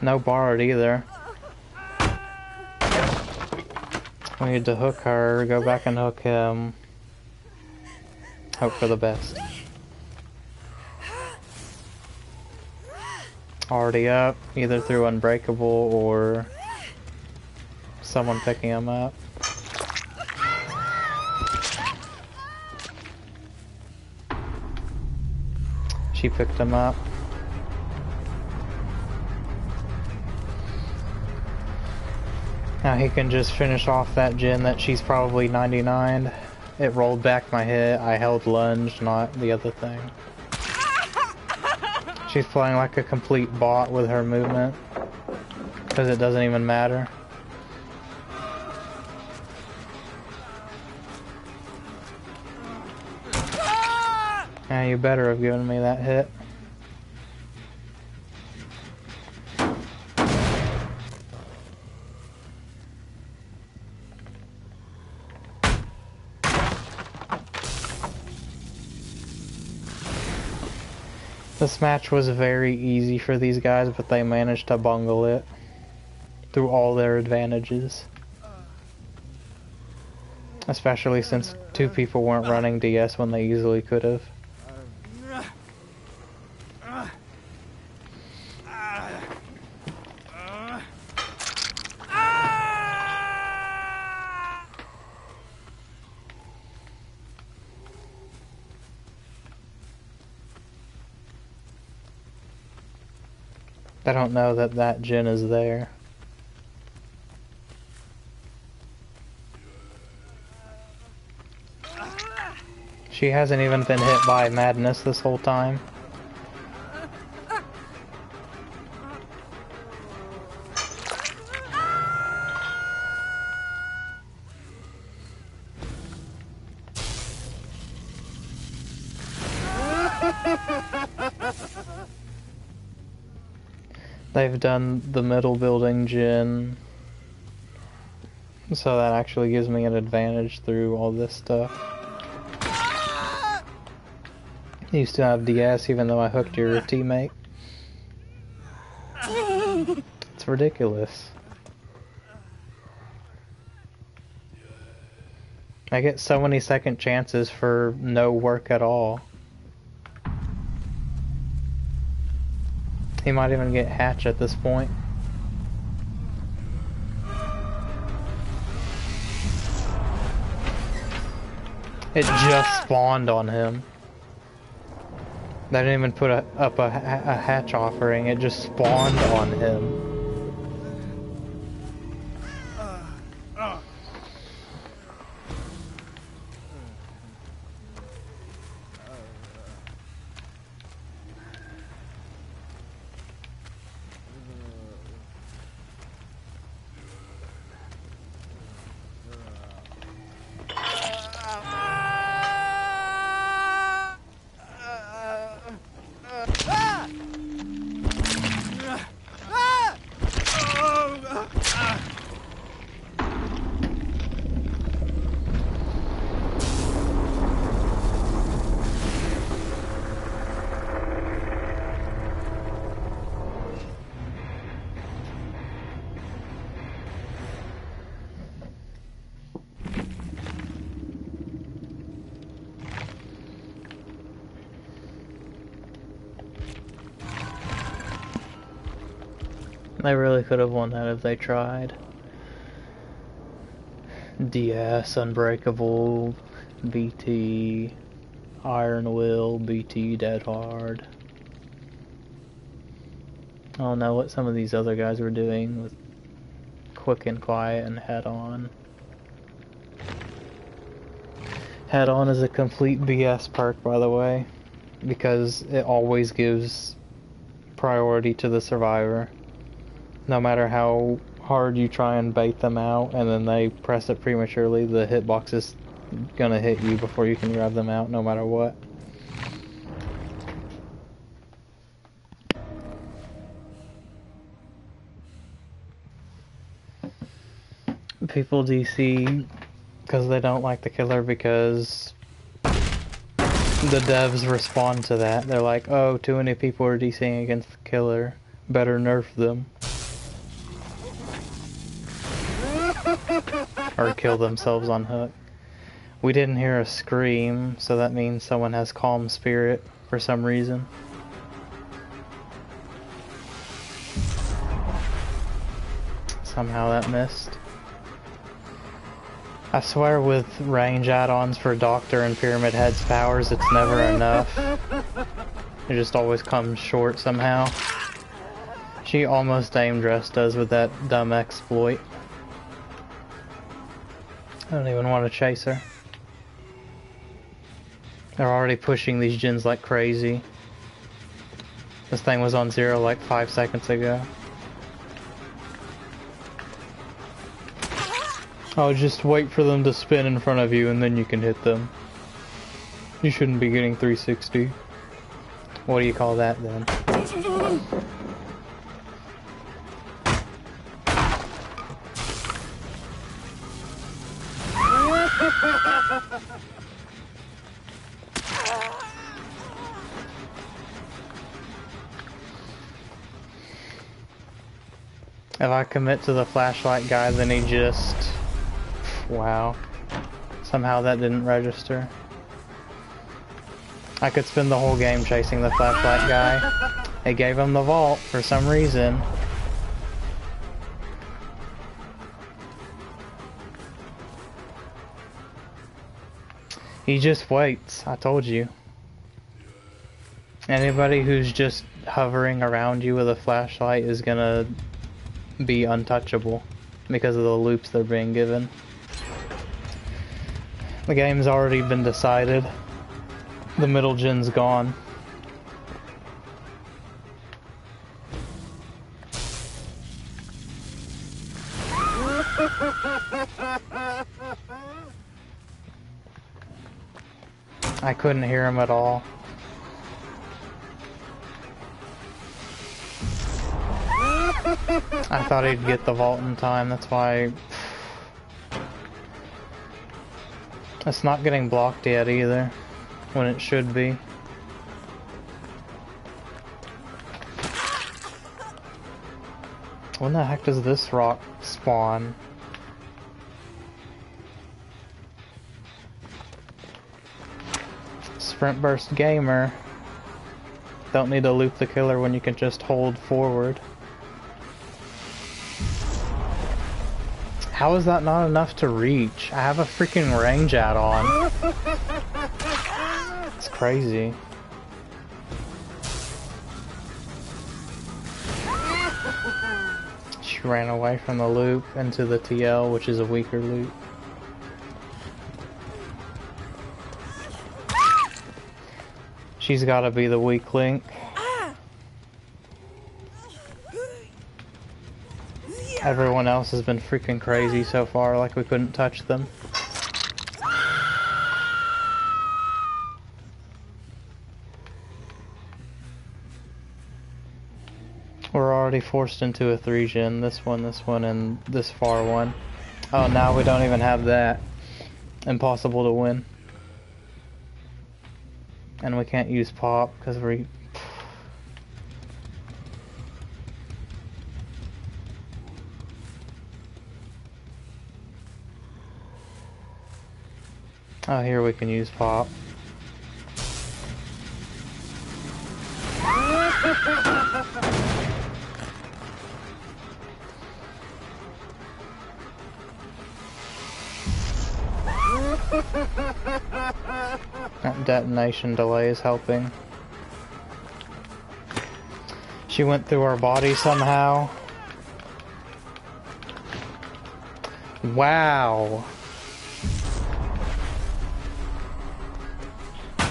No borrowed either. We need to hook her, go back and hook him. Hope for the best. Already up, either through Unbreakable or someone picking him up. She picked him up. Now he can just finish off that gen that she's probably 99. It rolled back my hit. I held lunge, not the other thing. She's playing like a complete bot with her movement. Because it doesn't even matter. Yeah, you better have given me that hit. This match was very easy for these guys, but they managed to bungle it through all their advantages. Especially since two people weren't running DS when they easily could have. I don't know that that Jin is there. She hasn't even been hit by madness this whole time. They've done the middle building Jin, so that actually gives me an advantage through all this stuff. You still have DS even though I hooked your teammate. It's ridiculous. I get so many second chances for no work at all. He might even get Hatch at this point. It just spawned on him. They didn't even put up a hatch offering, it just spawned on him. They really could have won that if they tried. DS, Unbreakable, BT, Iron Will, BT, Dead Hard. I don't know what some of these other guys were doing with Quick and Quiet and Head On. Head On is a complete BS perk, by the way, because it always gives priority to the survivor. No matter how hard you try and bait them out and then they press it prematurely, the hitbox is gonna hit you before you can grab them out, no matter what. People DC because they don't like the killer because the devs respond to that. They're like, oh, too many people are DCing against the killer, better nerf them. Or kill themselves on hook. We didn't hear a scream, so that means someone has calm spirit for some reason. Somehow that missed. I swear with range add-ons for Doctor and Pyramid Head's powers, it's never enough. It just always comes short somehow. She almost aim dressed us with that dumb exploit. I don't even want to chase her. They're already pushing these gens like crazy. This thing was on 0 like 5 seconds ago. Oh, just wait for them to spin in front of you and then you can hit them. You shouldn't be getting 360. What do you call that then? If I commit to the flashlight guy, then he just... Wow. Somehow that didn't register. I could spend the whole game chasing the flashlight guy. They gave him the vault for some reason. He just waits, I told you. Anybody who's just hovering around you with a flashlight is gonna be untouchable because of the loops they're being given. The game's already been decided. The middle gen's gone. I couldn't hear him at all. I thought he'd get the vault in time, that's why... It's not getting blocked yet either, when it should be. When the heck does this rock spawn? Sprint Burst Gamer. Don't need to loop the killer when you can just hold forward. How is that not enough to reach? I have a freaking range add-on. It's crazy. She ran away from the loop into the TL, which is a weaker loop. She's gotta be the weak link. Everyone else has been freaking crazy so far, like we couldn't touch them. We're already forced into a 3-gen, this one, and this far one. Oh, now we don't even have that. Impossible to win. And we can't use pop, because we... Oh, here we can use pop. That detonation delay is helping. She went through our body somehow. Wow.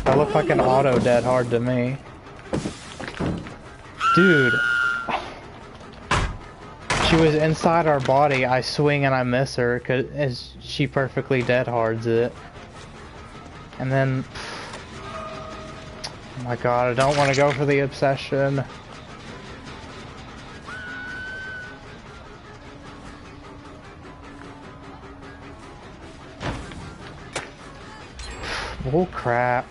That looked like an auto dead hard to me. Dude. She was inside our body, I swing and I miss her, cause she perfectly dead hards it. And then... Oh my god, I don't want to go for the obsession. Oh crap.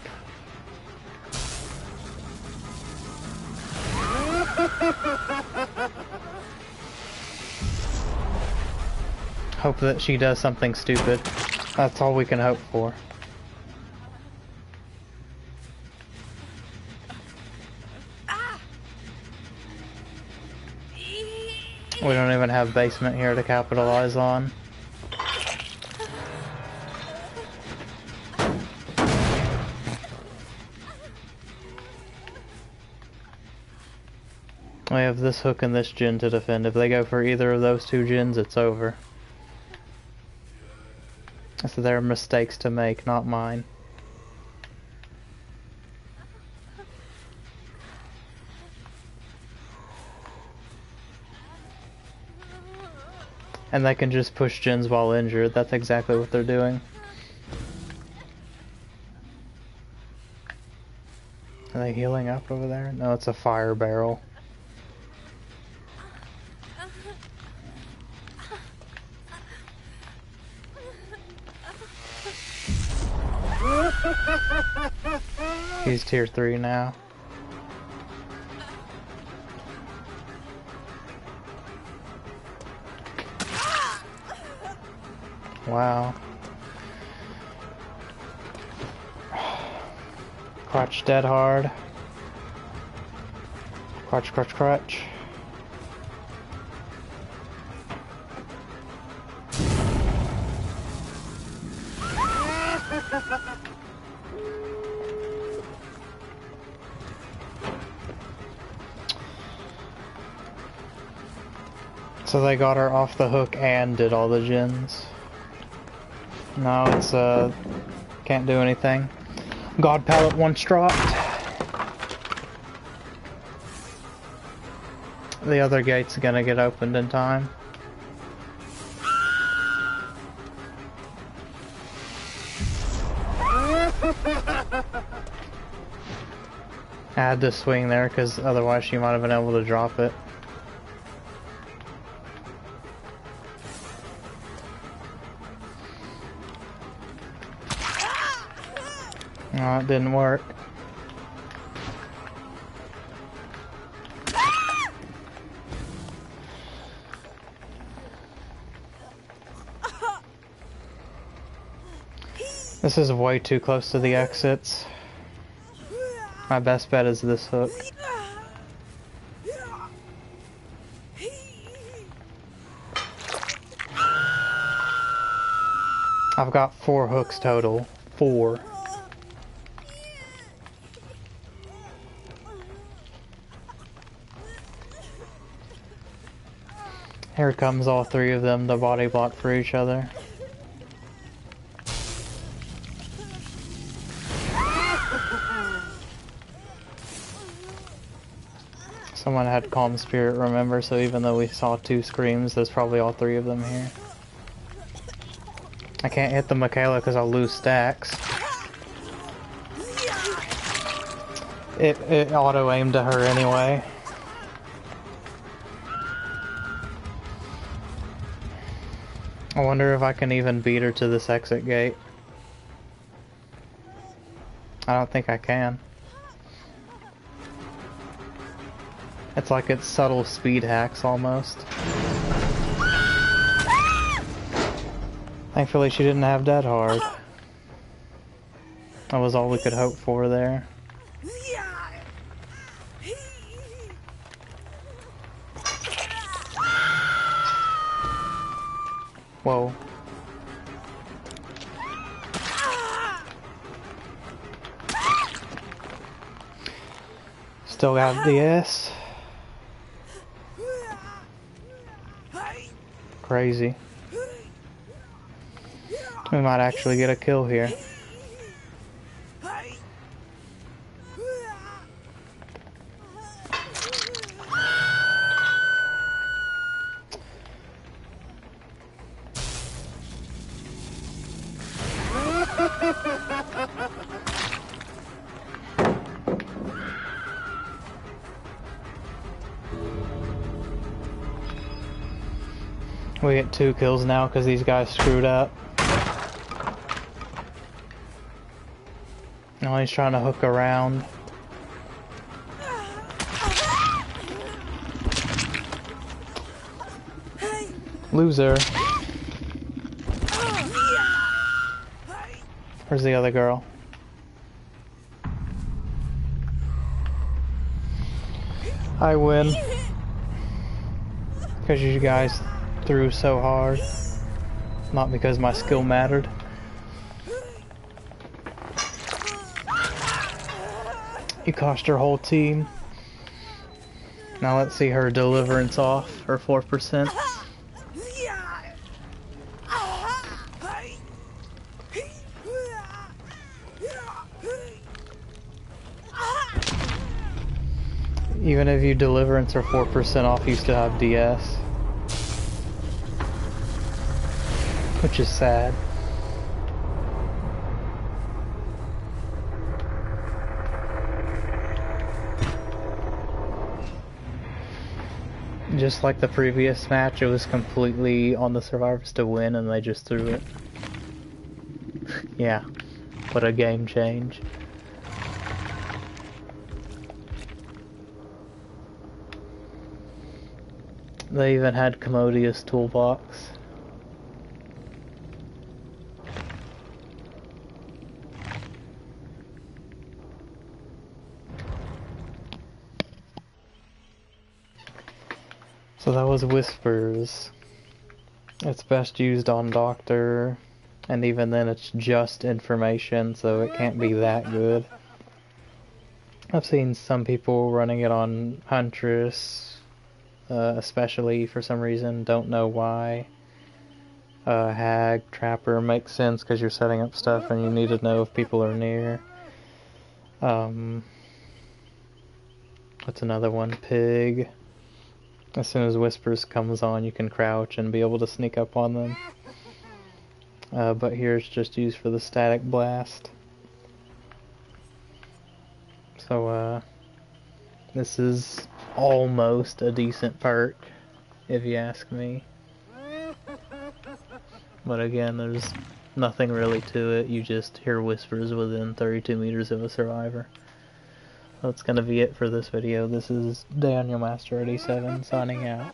Hope that she does something stupid. That's all we can hope for. We don't even have basement here to capitalize on. We have this hook and this gen to defend. If they go for either of those two gens, it's over. So there are mistakes to make, not mine. And they can just push gens while injured. That's exactly what they're doing. Are they healing up over there? No, it's a fire barrel. He's tier 3 now. Wow. Crotch dead hard. Crotch, crotch, crotch. So they got her off the hook and did all the gens. No, it's can't do anything. God pallet once dropped. The other gate's gonna get opened in time. I had to swing there because otherwise she might have been able to drop it. No, it didn't work. This is way too close to the exits. My best bet is this hook. I've got 4 hooks total. 4. Here comes all 3 of them to body block for each other. Someone had Calm Spirit, remember, so even though we saw 2 screams, there's probably all 3 of them here. I can't hit the Michaela because I'll lose stacks. It auto-aimed to her anyway. I wonder if I can even beat her to this exit gate. I don't think I can. It's like it's subtle speed hacks almost. Thankfully she didn't have that hard. That was all we could hope for there. Whoa. Still got DS. Crazy. We might actually get a kill here. We get 2 kills now because these guys screwed up. Now he's trying to hook around. Loser. Where's the other girl? I win. Because you guys threw so hard. Not because my skill mattered. You cost her whole team. Now let's see her deliverance off, her 4%. Even if you deliverance or 4% off, you still have DS. Which is sad. Just like the previous match, it was completely on the survivors to win and they just threw it. Yeah, what a game change. They even had Commodious Toolbox. So that was Whispers. It's best used on Doctor, and even then it's just information, so it can't be that good. I've seen some people running it on Huntress, especially for some reason, don't know why. Hag, Trapper makes sense because you're setting up stuff and you need to know if people are near. What's another one? Pig. As soon as Whispers comes on, you can crouch and be able to sneak up on them. But here it's just used for the static blast. So, this is almost a decent perk, if you ask me. But again, there's nothing really to it. You just hear Whispers within 32 meters of a survivor. That's gonna be it for this video. This is Daniel Master 87 signing out.